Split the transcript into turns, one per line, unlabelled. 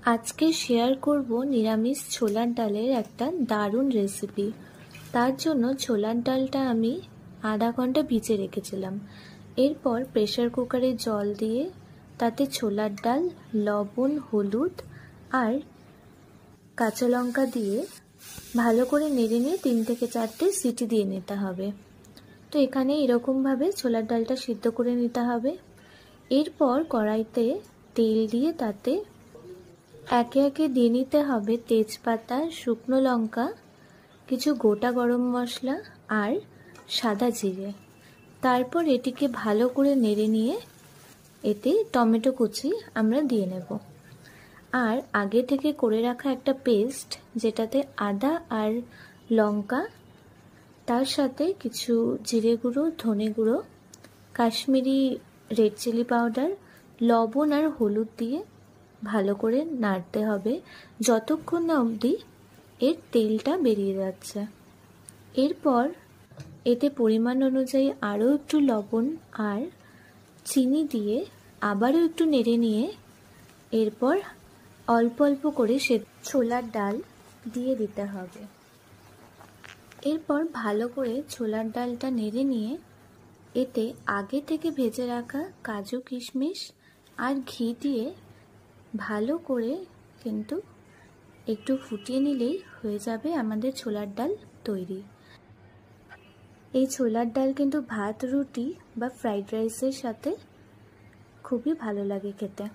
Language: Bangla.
আজকে শেয়ার করব নিরামিষ ছোলার ডালের একটা দারুণ রেসিপি। তার জন্য ছোলার ডালটা আমি আধা ঘন্টা ভিজে রেখেছিলাম। এরপর প্রেসার কুকারে জল দিয়ে তাতে ছোলার ডাল, লবণ, হলুদ আর কাঁচা লঙ্কা দিয়ে ভালো করে নেড়ে নিয়ে 3 থেকে 4টে সিটি দিয়ে নিতে হবে। তো এখানে এরকমভাবে ছোলার ডালটা সিদ্ধ করে নিতে হবে। এরপর কড়াইতে তেল দিয়ে তাতে একে একে দিয়ে নিতে হবে তেজপাতা, শুকনো লঙ্কা, কিছু গোটা গরম মশলা আর সাদা জিরে। তারপর এটিকে ভালো করে নেড়ে নিয়ে এতে টমেটো কুচি আমরা দিয়ে নেব। আর আগে থেকে করে রাখা একটা পেস্ট, যেটাতে আদা আর লঙ্কা, তার সাথে কিছু জিরে গুঁড়ো, ধনে গুঁড়ো, কাশ্মীরি রেড চিলি পাউডার, লবণ আর হলুদ দিয়ে ভালো করে নাড়তে হবে যতক্ষণ না অবধি এর তেলটা বেরিয়ে যাচ্ছে। এরপর এতে পরিমাণ অনুযায়ী আরও একটু লবণ আর চিনি দিয়ে আবারও একটু নেড়ে নিয়ে এরপর অল্প অল্প করে সে ছোলার ডাল দিয়ে দিতে হবে। এরপর ভালো করে ছোলার ডালটা নেড়ে নিয়ে এতে আগে থেকে ভেজে রাখা কাজু, কিশমিশ আর ঘি দিয়ে ভালো করে কিন্তু একটু ফুটিয়ে নিলেই হয়ে যাবে আমাদের ছোলার ডাল তৈরি। এই ছোলার ডাল কিন্তু ভাত, রুটি বা ফ্রাইড রাইসের সাথে খুবই ভালো লাগে খেতে।